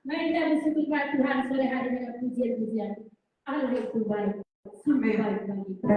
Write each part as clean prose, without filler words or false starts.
Mari kita bersyukur Tuhan sore hari dengan pujian-pujian. Allah itu baik, sampai baik bagi kita.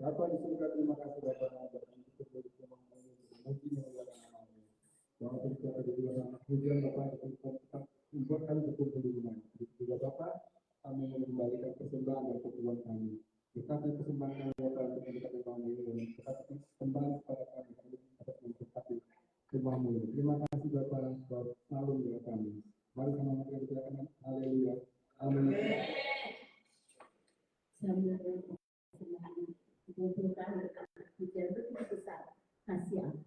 Bapak di surga, terima kasih Bapak atas walaupun kita di bulan hujan Bapak tetap membuat kami berkumpul di rumah. Juga Bapak kami mengembalikan persembahan dari keperluan kami. Tetapi persembahan kami Bapak untuk mendekat rumahmu ini dan tetapi kembali kepada kami atas memberkati rumahmu. Terima kasih Bapak selalu menjaga kami. Mari sama-sama kita katakan haleluya. Amin. Mengumpulkan hujan begitu besar. Kasih Allah.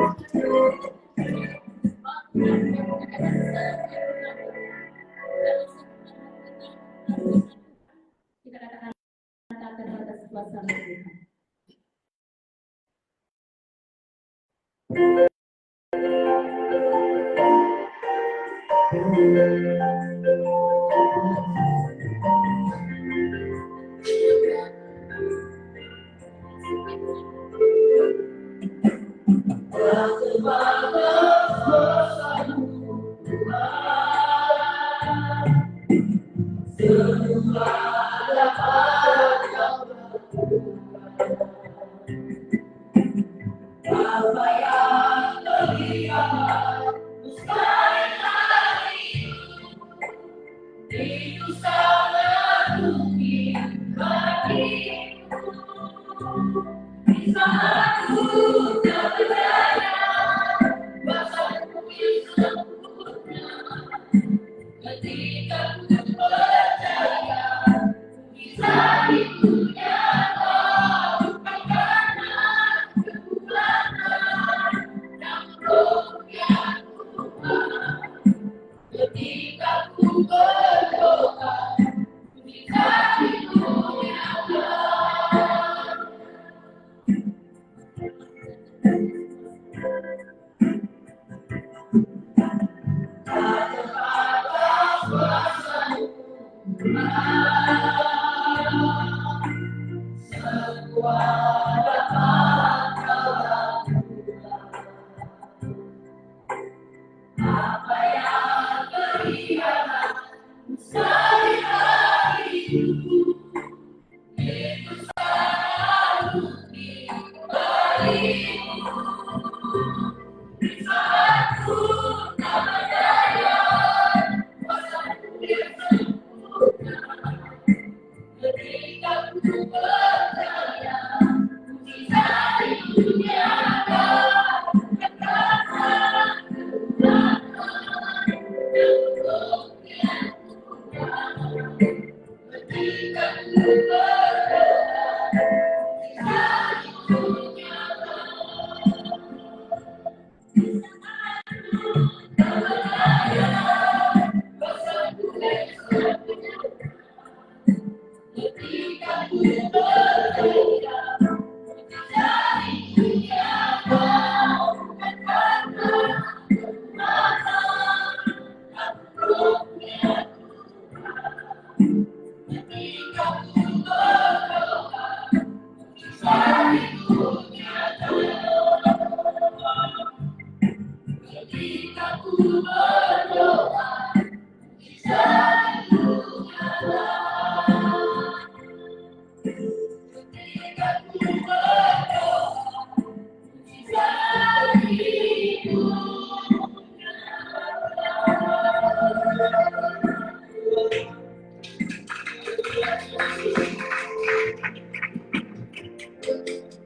Kita katakan atas kuasa Tuhan.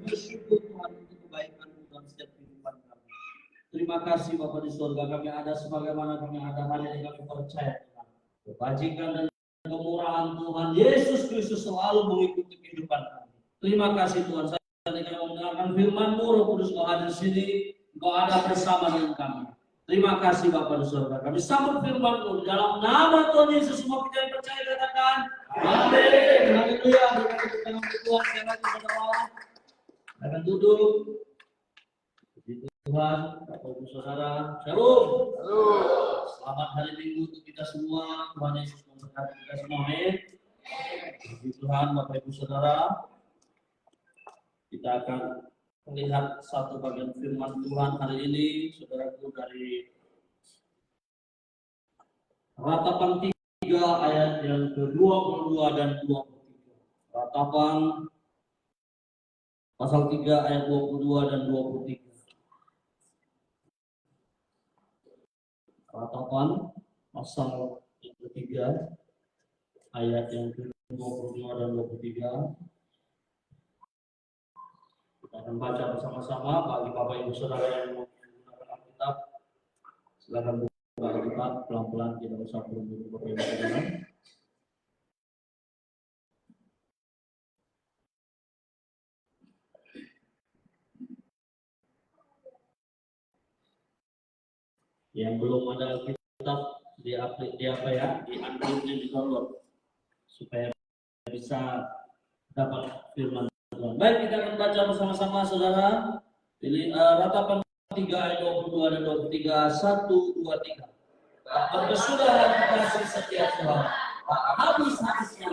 Bersyukur Tuhan untuk kebaikan-Mu dalam setiap kehidupan kami. Terima kasih Bapa di surga, kami ada sebagaimana kami ada hari ini, kami percaya Tuhan. Kebajikan dan kemurahan Tuhan Yesus Kristus selalu mengikuti kehidupan kami. Terima kasih Tuhan, saya kami mendengarkan firman-Mu, Roh Kudus Kau ada di sini, Kau ada bersama dengan kami. Terima kasih Bapa di surga, kami sambut firman-Mu dalam nama Tuhan Yesus. Semua kita yang percaya katakan amin. Haleluya. Berkati kita dengan Tuhan, saya lagi saudara. Akan duduk. Puji Tuhan, Bapak Ibu Saudara, Shalom. Selamat hari Minggu untuk kita semua. Tuhan Yesus memberkati kita semua. Amin. Puji Tuhan, Bapak Ibu Saudara. Kita akan melihat satu bagian firman Tuhan hari ini, saudaraku, dari Ratapan 3 ayat yang ke-22 dan 23. Ratapan pasal 3 ayat 22 dan 23. Ratapan pasal yang ketiga ayat yang ke-22 dan 23. Kita akan baca bersama-sama. Bagi Bapak Ibu Saudara yang mau menggunakan Alkitab, silakan buka Alkitab pelan-pelan, tidak usah buru-buru Bapak Ibu Saudara. Yang belum ada Alkitab diambilnya di download supaya bisa dapat firman Tuhan. Baik, kita akan baca bersama-sama saudara. Ratapan 3 ayat 22 dan 23, 1, 2, 3. Berkesudahan kasih setia Tuhan, habis-habisnya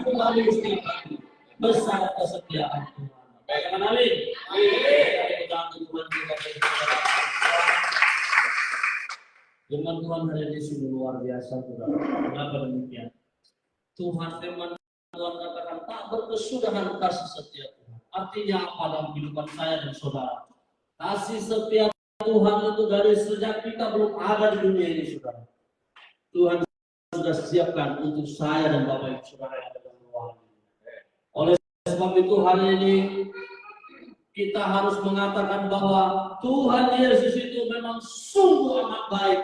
lalu istighfar, besar kesetiaan Tuhan. Katakan amin. Firman Tuhan hari ini sungguh luar biasa, saudara. Kenapa demikian? Tuhan firman Tuhan katakan tak berkesudahan kasih setia Tuhan. Artinya apa dalam kehidupan saya dan saudara? Kasih setia Tuhan itu dari sejak kita belum ada di dunia ini, saudara. Tuhan sudah siapkan untuk saya dan Bapak Ibu saudara yang ada dalam ruangan ini. Oleh sebab itu hari ini kita harus mengatakan bahwa Tuhan Yesus itu memang sungguh amat baik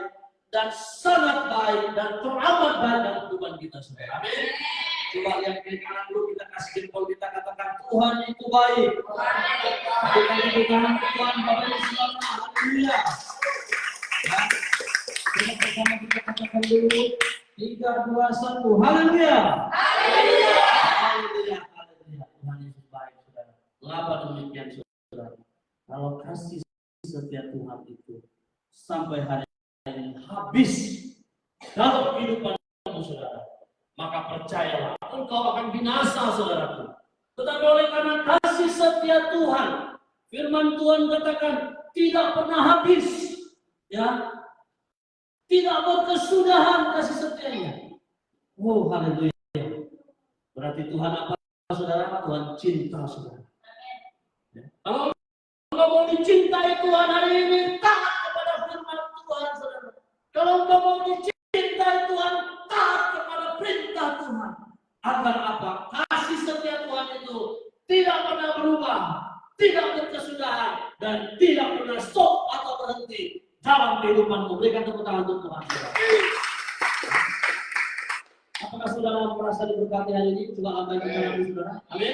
dan sangat baik dan teramat baik dalam kehidupan kita, saudara. Amin. Coba lihat kiri kanan dulu, kita kasih jempol, kita katakan Tuhan itu baik. Kita katakan Tuhan Bapak Ibu saudara, haleluya. Kita bersama kita katakan dulu 3, 2, 1, haleluya. Haleluya. Haleluya. Haleluya. Tuhan Yesus baik, saudara. Kenapa demikian, saudara? Kalau kasih setia Tuhan itu sampai hari ini habis dalam kehidupanmu, saudara, maka percayalah engkau akan binasa, saudaraku. Tetapi oleh karena kasih setia Tuhan, firman Tuhan katakan tidak pernah habis, ya, tidak berkesudahan kasih setianya. Oh, haleluya. Berarti Tuhan apa, saudara? Tuhan cinta, saudara. Ya. Kalau engkau mau dicintai Tuhan hari ini, taat kepada firman Tuhan, saudara. Kalau engkau mau dicintai Tuhan, taat kepada perintah Tuhan. Agar apa? Kasih setia Tuhan itu tidak pernah berubah, tidak berkesudahan, dan tidak pernah stop atau berhenti dalam kehidupanmu. Berikan tepuk tangan untuk Tuhan, saudara. Apakah saudara merasa diberkati hari ini? Coba lambaikan tangan saudara. Amin.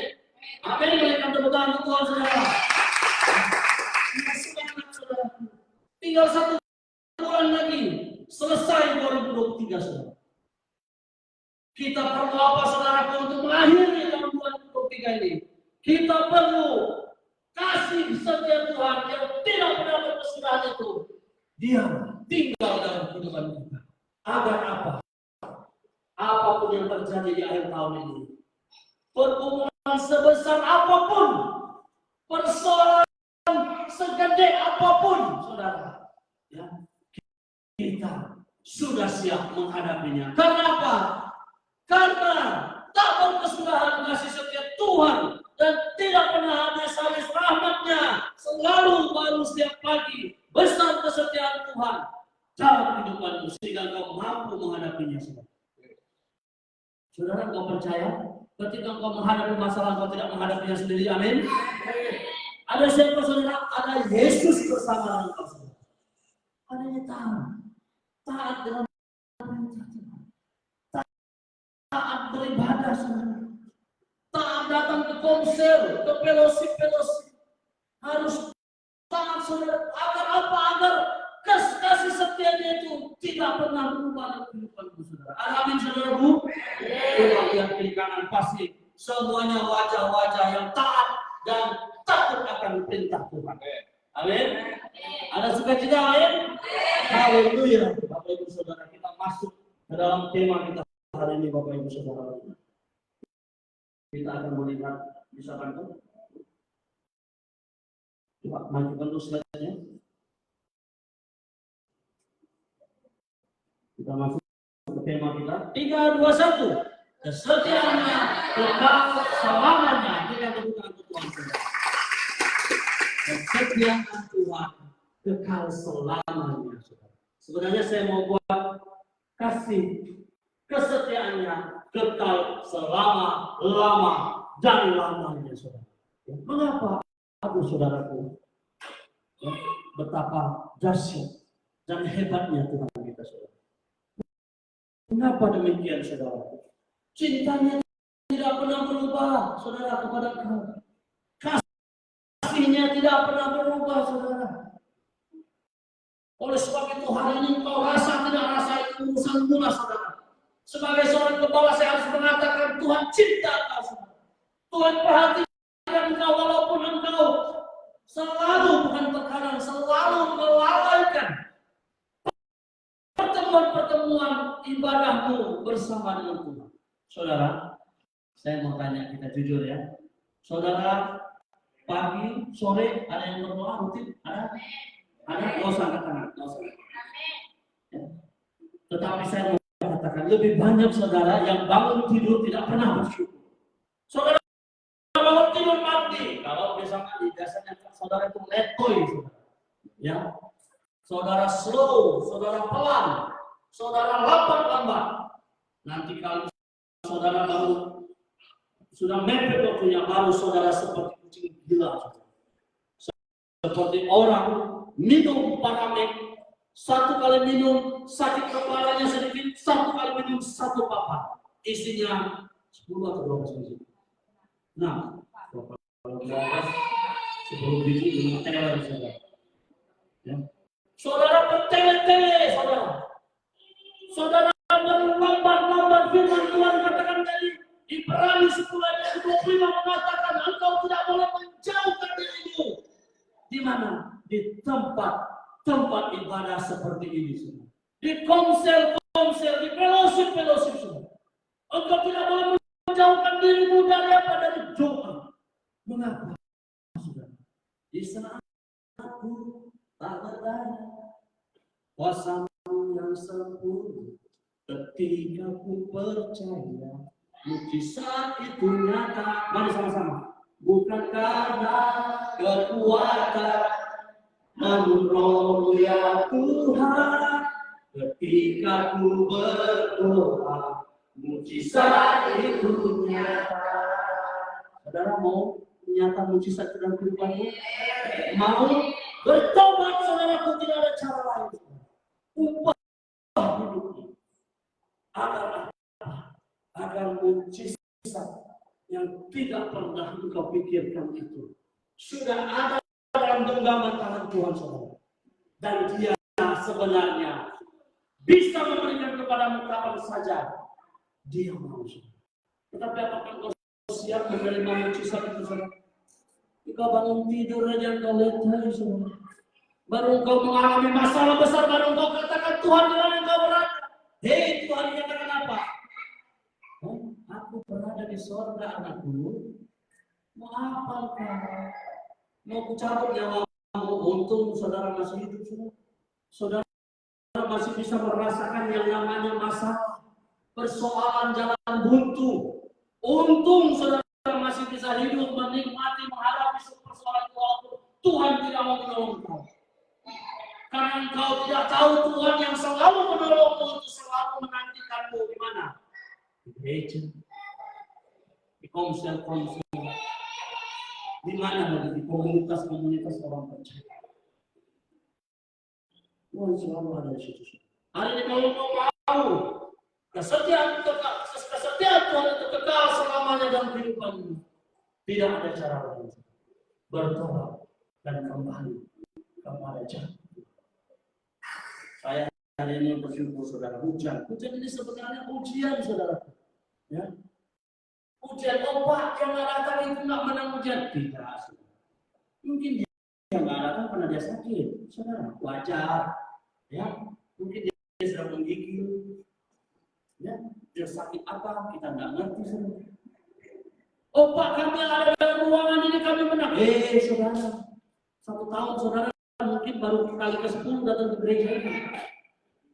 Amin. Berikan tepuk tangan untuk Tuhan, saudara. Saudara. Tinggal 1 bulan lagi selesai 2023, saudara. Kita perlu apa, saudara, untuk mengakhiri tahun 2023 ini? Kita perlu kasih setia Tuhan yang tidak pernah berkesudahan itu. Dia tinggal dalam kehidupan kita. Agar apa? Apapun yang terjadi di akhir tahun ini, pergumulan sebesar apapun, persoalan segede apapun, saudara, ya, kita sudah siap menghadapinya. Karena apa? Karena tak berkesudahan kasih setia Tuhan dan tidak pernah habis-habis rahmat-Nya, selalu baru setiap pagi. Besar kesetiaan Tuhan dalam kehidupanmu sehingga kau mampu menghadapinya, saudara. Saudara, kau percaya ketika kau menghadapi masalah kau tidak menghadapinya sendiri? Amin. Ada siapa, saudara? Ada Yesus bersama dengan kau, saudara. Adanya taat dengan perintah Tuhan, taat beribadah, saudara, taat datang ke komsel, ke fellowship, harus taat, saudara. Agar apa? Agar kasih setianya itu tidak pernah berubah dalam kehidupanmu, saudara. Amin, saudaraku. Coba lihat kiri kanan, pasti semuanya wajah-wajah yang taat dan takut akan perintah Tuhan. Amin. Ada sukacita, amin. Haleluya. Bapak Ibu saudara, kita masuk ke dalam tema kita hari ini, Bapak Ibu saudara. Kita akan melihat, bisa bantu? Coba majukan dulu slide-nya. Kita masuk ke tema kita. 3, 2, 1. Kesetiaannya kekal selamanya. Kita temukan Tuhan, saudara. Kesetiaan Tuhan kekal selamanya, saudara. Sebenarnya saya mau buat kasih kesetiaannya kekal selama-lama dan lamanya, saudara. Mengapa? Aku, saudaraku, betapa dahsyat dan hebatnya Tuhan kita, saudara. Mengapa demikian, saudara? Cintanya tidak pernah berubah, saudara, kepada kau. Kasihnya tidak pernah berubah, saudara. Oleh sebab itu hari ini kau rasa tidak rasa itu urusan mula saudara. Sebagai seorang gembala saya harus mengatakan Tuhan cinta kau saudara. Tuhan perhatikan kau walaupun engkau selalu bukan terkadang selalu melalaikan pertemuan ibadahmu bersama dengan Tuhan. Saudara, saya mau tanya kita jujur ya. Saudara, pagi, sore ada yang berdoa rutin? Ada? Ada? Nggak usah angkat tangan. Nggak usah. Ya. Tetapi saya mau katakan lebih banyak saudara yang bangun tidur tidak pernah bersyukur. Saudara bangun tidur mandi. Kalau bisa mandi biasanya saudara itu letoy, saudara. Ya. Saudara slow, saudara pelan, saudara lambat. Nanti kalau saudara baru sudah mepet waktunya, baru saudara seperti kucing gila. Seperti orang minum paramek, satu kali minum sakit kepalanya sedikit, satu kali minum satu papan, isinya 10 atau 12 biji. Nah, kalau 10 biji dengan tele saudara. Ya. Saudara bertele-tele, saudara berlambat firman Tuhan katakan tadi Ibrani 10 ayat 25 mengatakan engkau tidak boleh menjauhkan dirimu. Di mana? Di tempat ibadah seperti ini semua. Di komsel, di fellowship semua. Engkau tidak boleh menjauhkan dirimu dari apa? Dari doa. Mengapa? Di saat aku tak berdaya, kuasamu yang sempurna, ketika ku percaya, mujizat itu nyata. Mari sama-sama. Bukan karena kekuatan, namun roh ya Tuhan, ketika ku berdoa, mujizat itu nyata. Saudara mau nyata mujizat dalam kehidupanmu? Mau bertobat saudaraku, tidak ada cara lain. Ubah hidupmu agar mujizat yang tidak pernah engkau pikirkan itu sudah ada dalam genggaman tangan Tuhan saudara. Dan Dia sebenarnya bisa memberikan kepadamu kapan saja Dia mau. Tetapi apakah engkau siap menerima mujizat itu saudara? Engkau bangun tidur aja engkau letih saudara. Baru engkau mengalami masalah besar, baru engkau katakan Tuhan di mana engkau berada. Hei Tuhan, katakan apa? Aku berada di sorga anakku. Mau apa kau? Mau kucabut nyawamu? Untung saudara masih hidup semua. Saudara masih bisa merasakan yang namanya masalah, persoalan jalan buntu. Untung saudara masih bisa hidup, menikmati, menghadapi persoalan itu. Tuhan tidak mau menolong kau. Karena engkau tidak tahu Tuhan yang selalu menolongmu itu selalu menantikanmu di mana? Di gereja, di komsel, di mana lagi? Di komunitas orang percaya. Tuhan selalu ada di situ. Hari ini kalau mau kesetiaan Tuhan itu kekal selamanya dalam kehidupanmu. Tidak ada cara lain. Bertobat dan kembali kepada Jalan. Saya hari ini bersyukur saudara, hujan ini sebenarnya ujian saudara. Ya. Ujian obat yang nggak datang itu nggak menang ujian. Tidak. Mungkin dia nggak datang karena dia sakit, saudara. Wajar. Ya. Mungkin dia sedang menggigil. Ya. Dia sakit apa? Kita nggak ngerti saudara. Obat kami yang ada dalam ruangan ini kami menang. Saudara. 1 tahun saudara mungkin baru kali ke-10 datang ke gereja ini.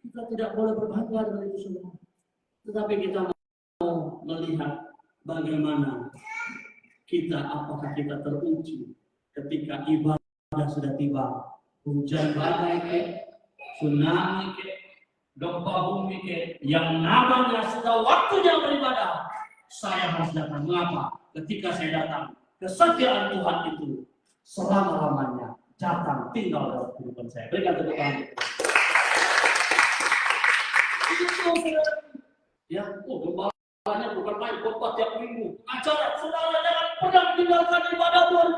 Kita tidak boleh berbangga dengan itu semua. Tetapi kita mau melihat bagaimana apakah kita teruji ketika ibadah sudah tiba. Hujan badai ke, tsunami ke, gempa bumi ke, yang namanya sudah waktunya beribadah. Saya harus datang. Mengapa? Ketika saya datang, kesetiaan Tuhan itu selama-lamanya datang tinggal dalam kehidupan saya. Berikan tepuk tangan. Ya, gembalanya bukan main khotbah tiap minggu. Acara saudara jangan pernah meninggalkan ibadah Tuhan.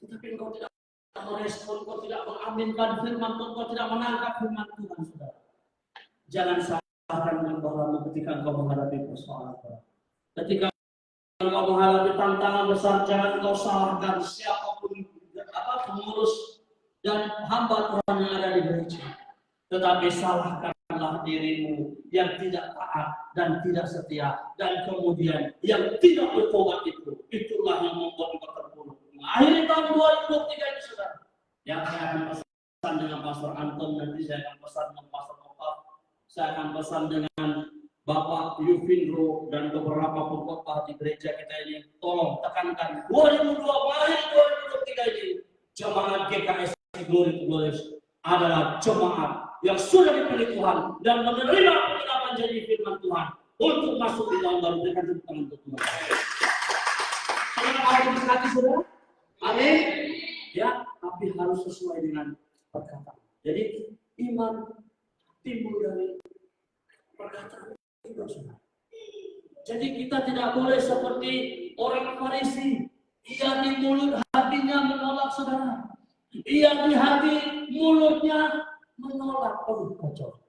Tetapi engkau tidak merespon, kau tidak mengaminkan firman Tuhan, kau tidak menangkap firman Tuhan, saudara. Jangan salahkan hamba-Mu ketika engkau menghadapi persoalan. Ketika engkau menghadapi tantangan besar, jangan engkau salahkan siapapun pengurus dan hamba Tuhan yang ada di gereja. Tetapi salahkanlah dirimu yang tidak taat dan tidak setia, dan kemudian yang tidak bertobat itu. Itulah yang membuat engkau terpuruk. Akhir tahun 2023 ini, saudara, yang saya akan pesan dengan Pastor Anton, nanti saya akan pesan dengan Pastor Kopal, saya akan pesan dengan Bapak Yuvindro dan beberapa pengkhotbah di gereja kita ini. Tolong tekankan 2023 ini jemaat GKS Glory to Glory adalah jemaat yang sudah dipilih Tuhan dan menerima penggenapan janji firman Tuhan untuk masuk di tahun baru dengan tepuk tangan untuk Tuhan. Saudara harus diberkati, saudara. Amin. Ya, tapi harus sesuai dengan perkataan. Jadi iman timbul dari perkataan itu, saudara. Jadi kita tidak boleh seperti orang Farisi. Ia di mulut hatinya menolak, saudara. Ia di hati mulutnya menolak. Kacau.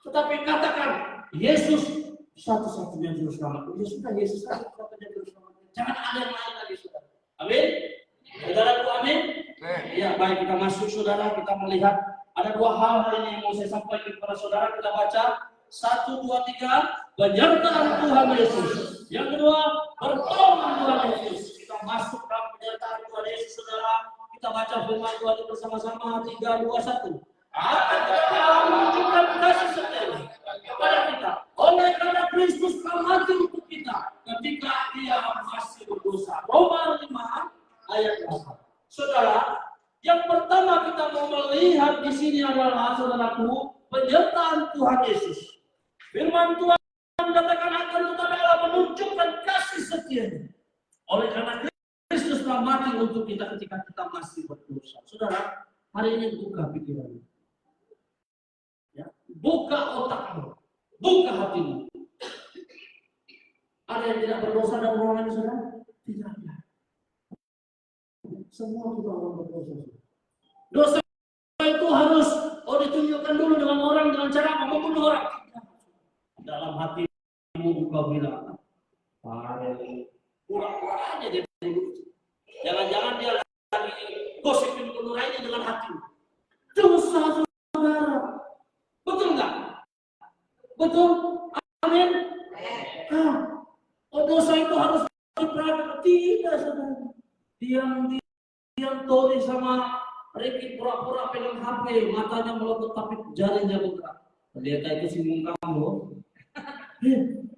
Tetapi katakan Yesus satu-satunya juru selamat. Ya sudah, Yesus satu-satunya juru selamat. Jangan ada yang lain lagi, saudara. Amin. Saudaraku, amin. Ya, baik, kita masuk, saudara. Kita melihat ada dua hal hari ini yang mau saya sampaikan kepada saudara. Kita baca 1, 2, 3, penyertaan Tuhan Yesus. Yang kedua, pertolongan Tuhan Yesus. Kita masuk dalam penyertaan Tuhan Yesus, saudara. Kita baca firman Tuhan bersama-sama. 3, 2, 1. Akan Allah menunjukkan kasih setia kepada kita oleh karena Kristus telah mati untuk kita ketika Dia masih berdosa. Roma 5 ayat 8. Saudara, yang pertama kita mau melihat di sini adalah, saudaraku, penyertaan Tuhan Yesus. Firman Tuhan mengatakan akan tetapi Allah menunjukkan kasih setia-Nya oleh karena Kristus telah mati untuk kita ketika kita masih berdosa. Saudara, hari ini buka pikiranmu. Ya, buka otakmu, buka hatimu. Ada yang tidak berdosa dalam ruangan ini, saudara? Tidak ada. Semua kita orang berdosa. Dosa itu harus ditunjukkan dulu dengan orang, dengan cara membunuh orang. Dalam hatimu engkau bilang, pura-pura aja dia. Jangan-jangan dia lagi gosipin bunuh lainnya dengan hatimu. Dosa, saudara. Betul nggak? Betul? Amin? Dosa itu harus diperhatikan. Tidak, saudara. Diam tori sama Ricky pura-pura pegang HP, matanya melotot tapi jarinya bergerak. Ternyata itu singgung kamu.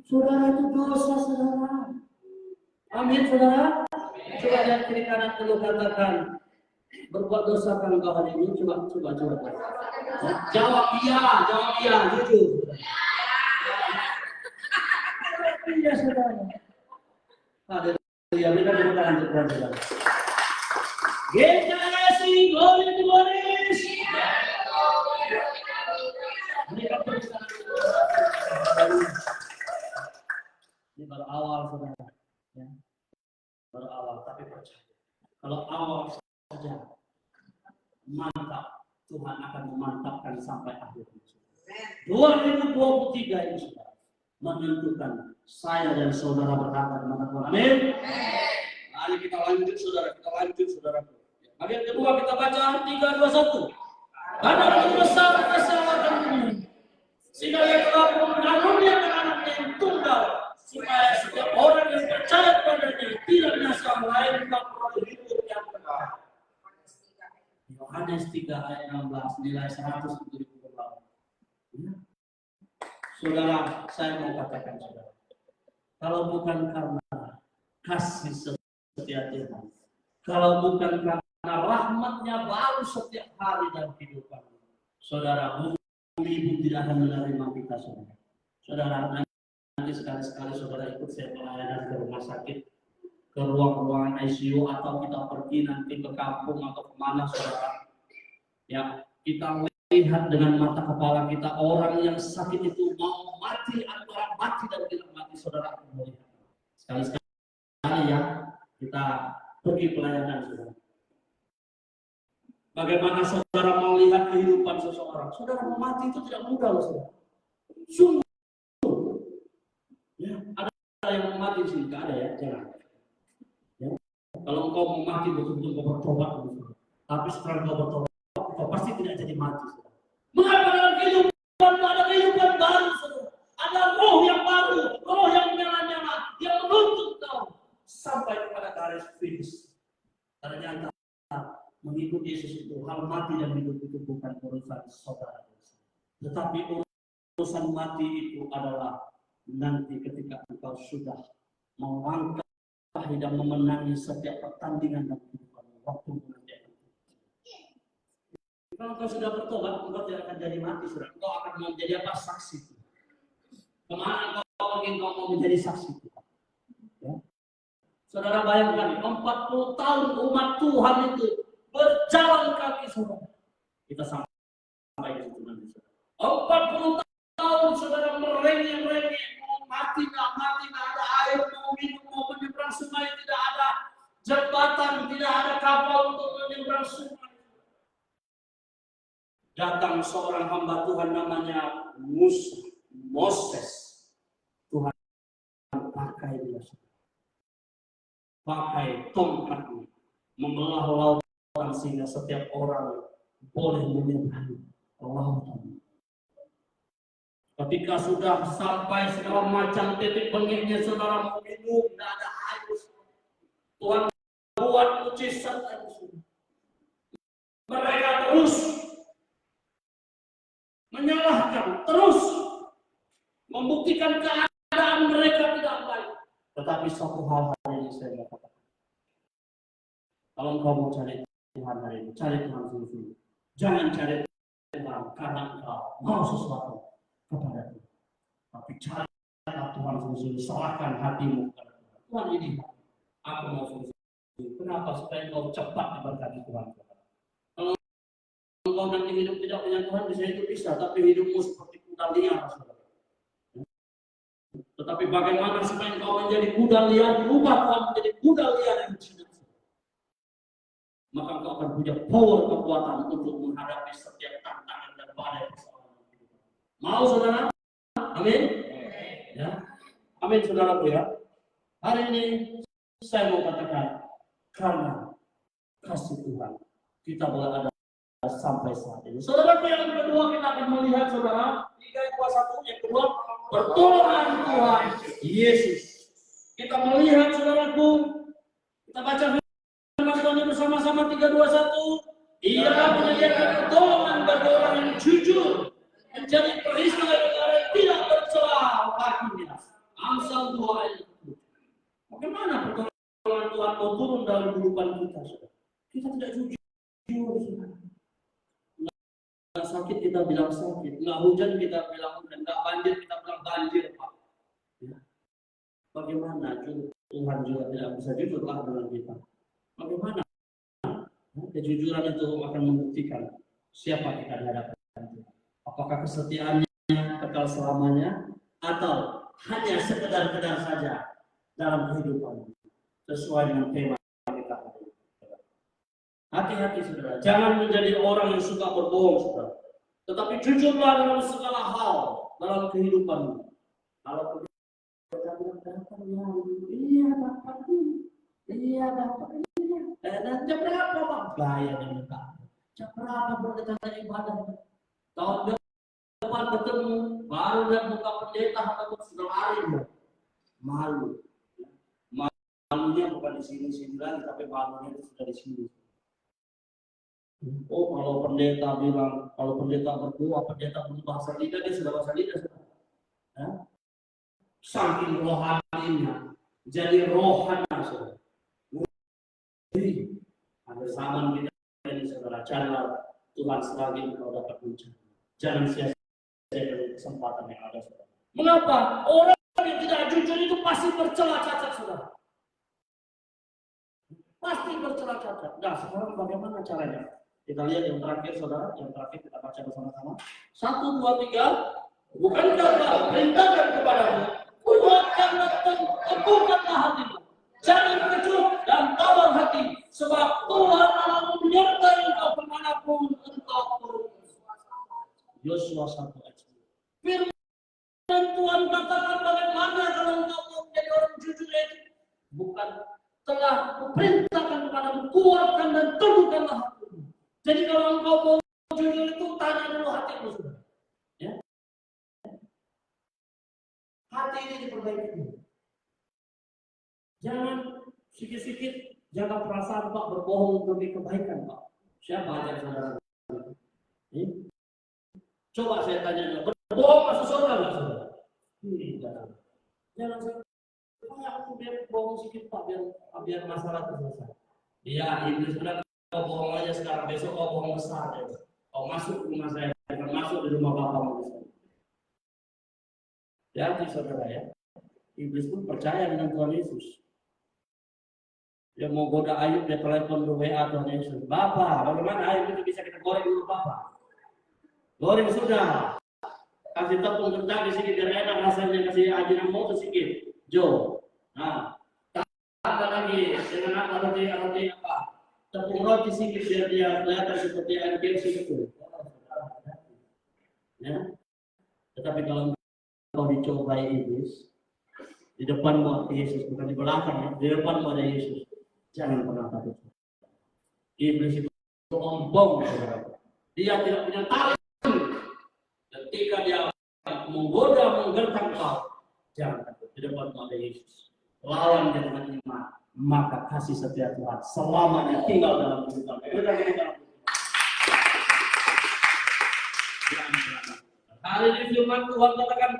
Saudara, itu dosa, saudara. Amin, saudara. Coba lihat kiri kanan dulu, katakan, berbuat dosa kan engkau hari ini? Coba. Jawab iya, jujur. Iya, saudara. Haleluya, kita berdoa untuk Tuhan. GKS Glory to Glory. Ini baru awal, saudara. Ya. Baru awal, tapi percaya. Kalau awal saja, mantap. Tuhan akan memantapkan sampai akhir. 2023 ini, saudara, menentukan saya dan saudara berangkat dengan Tuhan. Amin. Mari kita lanjut, saudara. Bagian kedua kita baca 3, 2, 1. Karena itu besar kasih Allah dan bumi, sehingga Ia telah mengaruniakan dengan Anaknya yang tunggal, supaya setiap orang yang percaya kepadanya tidak binasa melainkan peroleh hidup yang kekal. Yohanes 3 ayat 16, nilai 178. Saudara, saya mau katakan, saudara, kalau bukan karena kasih setia Tuhan, kalau bukan karena rahmat-Nya baru setiap hari dalam kehidupan, saudara, bumi pun tidak akan menerima kita, saudara. Saudara, nanti sekali-sekali saudara ikut saya pelayanan ke rumah sakit, ke ruang-ruangan ICU, atau kita pergi nanti ke kampung atau kemana, saudara. Ya, kita lihat dengan mata kepala kita orang yang sakit itu mau mati, antara mati dan tidak mati, saudara akan melihat. Sekali-sekali ya, kita pergi pelayanan, saudara. Bagaimana saudara melihat kehidupan seseorang? Saudara mau mati itu tidak mudah loh, saudara. Sungguh. Ya, ada yang mau mati di sini, tidak ada ya, jangan. Ya. Kalau engkau mau mati betul-betul kau bertobat, tapi setelah kau bertobat, kau pasti tidak jadi mati. Saudara. Mengapa dalam kehidupan ada kehidupan baru, saudara? Ada roh yang baru, roh yang menyala-nyala, yang menuntut kau sampai kepada garis finish. Ternyata mengikut Yesus itu hal mati dan hidup itu bukan urusan saudara, tetapi urusan mati itu adalah nanti ketika engkau sudah melangkah dan memenangi setiap pertandingan dan kehidupan waktu nanti. Kalau engkau sudah bertobat, engkau tidak akan jadi mati, saudara. Engkau akan menjadi apa? Saksi. Kemana engkau pergi, engkau mau menjadi saksi. Ya. Saudara bayangkan 40 tahun umat Tuhan itu berjalan kaki, saudara. Kita sampai di situ nanti, saudara. 40 tahun saudara merengek-rengek, mau mati nggak ada air, mau minum, mau menyeberang sungai, tidak ada jembatan, tidak ada kapal untuk menyeberang sungai. Datang seorang hamba Tuhan namanya Moses. Tuhan pakai dia, pakai tongkatnya, membelah lautan sehingga setiap orang boleh menyeberangi lautan. Ketika sudah sampai segala macam titik bengeknya, saudara mau minum, tidak ada air. Tuhan buat mujizat. Mereka terus menyalahkan, terus membuktikan keadaan mereka tidak baik. Tetapi satu hal hari ini saya katakan, kalau engkau mau cari Tuhan hari ini, cari Tuhan sungguh-sungguh. Jangan cari Tuhan karena engkau mau sesuatu kepada Tuhan, tapi carilah Tuhan sungguh-sungguh, serahkan hatimu kepada Tuhan. Tuhan, ini aku mau sungguh-sungguh. Kenapa? Supaya engkau cepat diberkati Tuhan. Kalau engkau nanti hidup tidak punya Tuhan, bisa hidup bisa, tapi hidupmu seperti kuda liar, saudara. Tetapi bagaimana supaya engkau menjadi kuda liar, berubah Tuhan menjadi kuda liar yang jinak, maka engkau akan punya power, kekuatan untuk menghadapi setiap tantangan dan badai persoalan hidup. Mau, saudara? Amin. Ya. Amin, saudara ya. Hari ini saya mau katakan, karena kasih Tuhan kita boleh ada sampai saat ini. Saudara, yang kedua kita akan melihat, saudara, 3:1, yang kedua, pertolongan Tuhan Yesus. Kita melihat, saudaraku, kita baca firman Tuhan bersama-sama. 3:1. Ia menyediakan pertolongan bagi orang yang jujur, menjadi perisai negara yang tidak bercela hakinya. Amsal 2 ayat 10. Bagaimana pertolongan Tuhan mau turun dalam kehidupan kita, saudara? Kita tidak jujur, saudara. Nggak sakit kita bilang sakit, nggak hujan kita bilang hujan, nggak banjir kita bilang banjir, Pak. Ya. Bagaimana Tuhan juga tidak bisa jujurlah dengan kita? Bagaimana? Kejujuran itu akan membuktikan siapa kita di hadapan Tuhan. Apakah kesetiaannya kekal selamanya atau hanya sekedar-kedar saja dalam kehidupan sesuai dengan tema kita. Hati-hati, saudara, jangan menjadi orang yang suka berbohong, saudara. Tetapi jujurlah dalam segala hal dalam kehidupanmu. Kalau kita bilang iya Bapak, iya Bapak, iya. Dan jam berapa Pak? Bayar yang minta. Jam berapa berdekat ibadah? Tahun depan ketemu, baru lihat muka pendeta atau sudah lari, malu. Malunya bukan di sini lagi, tapi malunya itu sudah di sini. Oh, kalau pendeta bilang, kalau pendeta berdoa, pendeta berbahasa lidah, dia sudah bahasa lidah. Ya? Saking rohaninya, jadi rohana, saudara. Ada zaman kita ini, saudara, carilah Tuhan selagi engkau dapat mencari. Jangan sia-siakan kesempatan yang ada, saudara. Mengapa? Orang yang tidak jujur itu pasti bercela cacat, saudara. Pasti bercela cacat. Nah, sekarang bagaimana caranya? Kita lihat yang terakhir, saudara, yang terakhir kita baca bersama-sama. 1, 2, 3. Bukankah Allah perintahkan kepadamu, kuatkanlah teguhkanlah hatimu, jangan kecut dan tabah hati, sebab Tuhan Allah menyertai engkau kemanapun pun engkau turun. Yosua 1 ayat 10. Firman Tuhan katakan bagaimana kalau engkau mau menjadi orang jujur itu? Bukan telah kuperintahkan kepadamu, kuatkan dan teguhkanlah hatimu. Jadi kalau engkau mau jujur itu, tanya dulu hatimu sudah. Ya? Hati ini diperbaiki. Jangan sikit-sikit jaga perasaan Pak, berbohong demi kebaikan Pak. Siapa ajar saudara? Coba saya tanya, berbohong masuk surga nggak saudara? Tidak. Jangan aku biar bohong sedikit Pak, biar masalah selesai. Iya, iblis bilang kau bohong aja sekarang, besok kau bohong besar ya. Kau masuk rumah saya, masuk di rumah bapakmu. Jadi saudara ya, iblis pun percaya dengan Tuhan Yesus. Dia mau goda Ayub, dia telepon ke WA Tuhan Yesus. Bapak, bagaimana Ayub itu bisa kita goreng dulu Bapak? Goreng sudah. Kasih tepung kencang di sini biar enak rasanya, kasih ajinomoto sedikit. Jo. Nah, tambah lagi dengan apa roti apa? Tepung roti sedikit biar dia kelihatan seperti air bersih itu. Ya. Tetapi kalau kau dicobai iblis, di depanmu ada Yesus, bukan di belakang ya, di depanmu ada Yesus. Jangan pernah takut. Iblis itu sombong, saudara. Dia tidak punya tarik. Ketika dia menggoda, menggertak kau, jangan takut. Di depanmu ada Yesus. Lawan dia dengan iman, maka kasih setia Tuhan selamanya tinggal dalam kehidupan. Hari ini firman Tuhan katakan,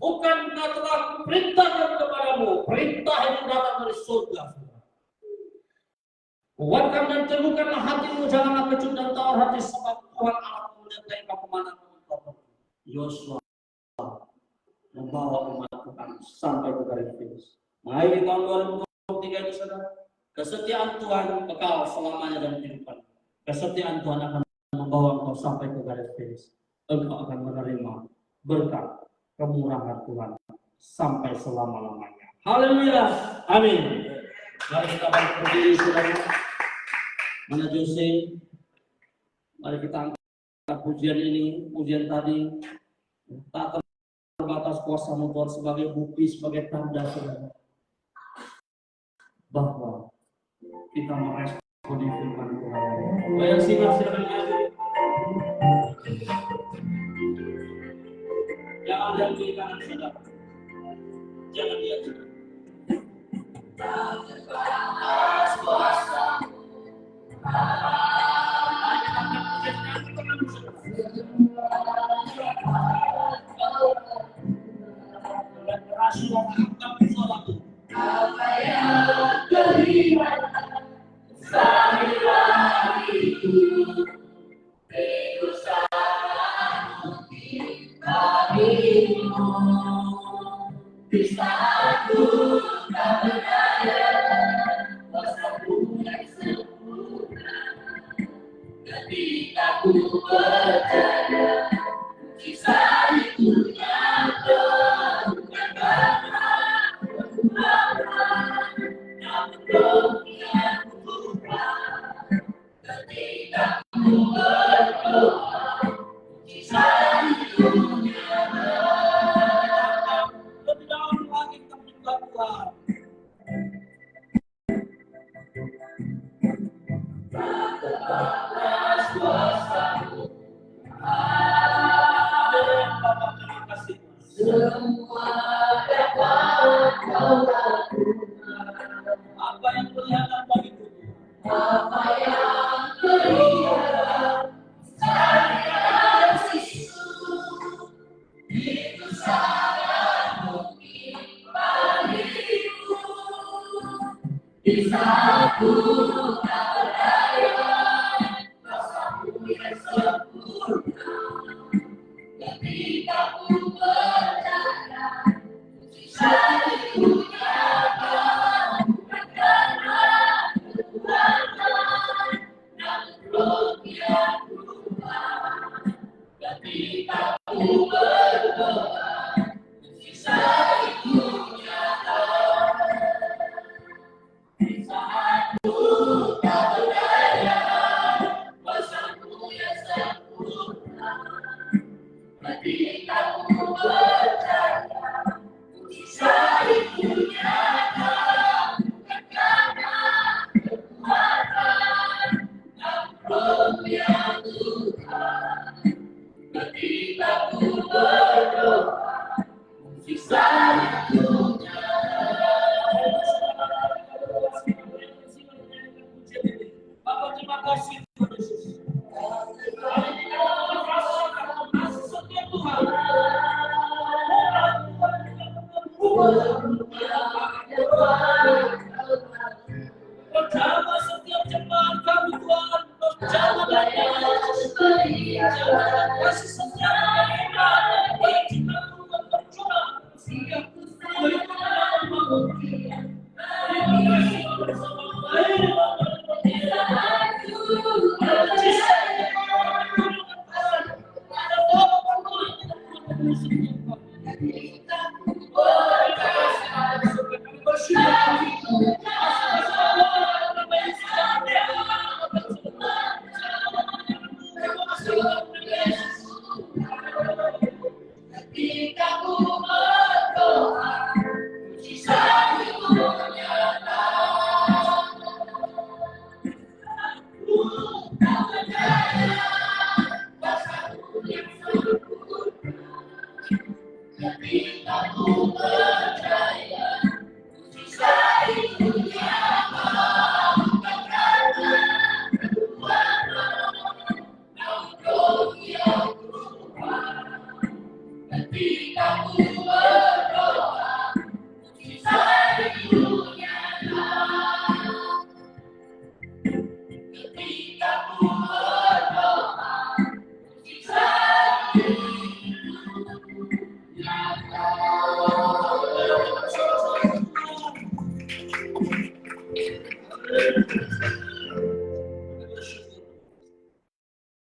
bukankah telah perintahkan kepadamu, perintah itu datang dari surga. Kuatkan dan teguhkanlah hatimu, janganlah kecut dan tawar hati, sebab Tuhan Allah menyertai kau kemanapun kau pergi. Yosua membawa umat Tuhan sampai ke garis finish. Mari di tahun 2023 ini saudara, kesetiaan Tuhan kekal selamanya dalam kehidupan. Kesetiaan Tuhan akan membawa engkau sampai ke garis finish. Engkau akan menerima berkat kemurahan Tuhan sampai selama-lamanya. Haleluya, amin. Mari kita berdiri saudara. Mana Jose? Mari kita angkat pujian ini, pujian tadi. Tak terbatas kuasa Tuhan sebagai bukti, sebagai tanda saudara, bahwa kita meresponi firman Tuhan. Bayang sinar silakan maju. Jangan lihat kiri kanan saudara. Jangan lihat saudara. Tak terbatas kuasa. Apa yang terlihat sambil itu sangat bagimu. Bisa aku tak berdaya, kuasamu yang sempurna. Ketika ku percaya, kisah itu nyata, bukan karena kekuatan, namun pilihan Tuhan. Ketika ku berdoa, kisah itu nyata. Lebih dalam lagi kita menyembah Tuhan. Tak terbatas kuasa-Mu. Bapak terima kasih. Semua dapat Kau lakukan. Apa yang kelihatan bagiku? Apa yang kelihatan dari kasih-Mu itu sangat mungkin bagiku. Bisa aku tak berdaya, kuasa-Mu yang sempurna. Ketika ku percaya, kisah itu nyata, bukan karena kekuatan, namun pilihan Tuhan. Ketika ku berdoa, kisah itu nyata. Saat ku tak berdaya, kuasa-Mu yang Bapa, terima kasih Tuhan Yesus. Kasih setiap Tuhan. Berjamaah setiap jemaat kami Tuhan. Berjamaah kasih setiap jemaat. Kita Tuhan berjuang. Setiap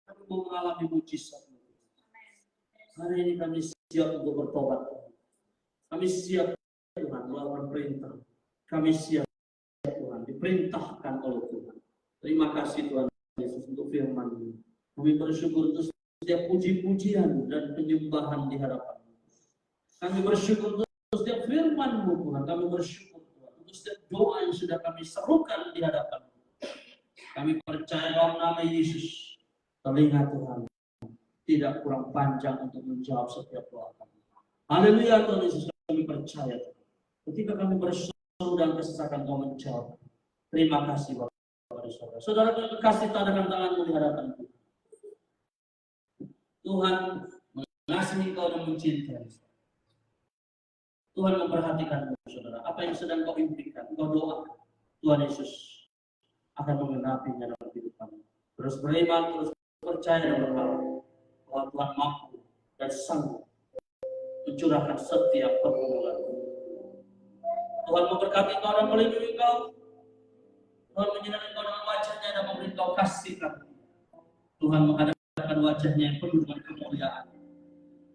kami mau mengalami mujizat. Hari ini kami siap untuk bertobat. Kami siap Tuhan melakukan perintah. Kami siap Tuhan diperintahkan oleh Tuhan. Terima kasih Tuhan Yesus untuk firman-Mu. Kami bersyukur untuk setiap puji-pujian dan penyembahan di hadapan. Kami bersyukur untuk setiap firman-Mu Tuhan. Kami bersyukur Tuhan untuk setiap doa yang sudah kami serukan di hadapan. Kami percaya dalam nama Yesus, telinga Tuhan tidak kurang panjang untuk menjawab setiap doa kami. Haleluya Tuhan Yesus, kami percaya. Ketika kami berseru dan kesesakan Kau menjawab. Terima kasih Bapak dan Saudara. Saudara kekasih, tadakan tanganmu di hadapan Tuhan. Tuhan mengasihi Kau dan mencintai. Tuhan memperhatikanmu, saudara. Apa yang sedang Kau impikan, Kau doakan. Tuhan Yesus akan mengenapinya dalam kehidupanmu. Terus beriman, terus percaya dan berharap bahwa Tuhan mampu dan sanggup mencurahkan setiap pergumulan. Tuhan memberkati Kau dan melindungi Kau. Tuhan menyinari Kau dengan wajah-Nya dan memberi Kau kasih karunia. Tuhan menghadapkan wajah-Nya yang penuh dengan kemuliaan.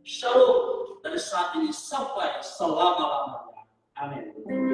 Shalom dari saat ini sampai selama-lamanya. Amin.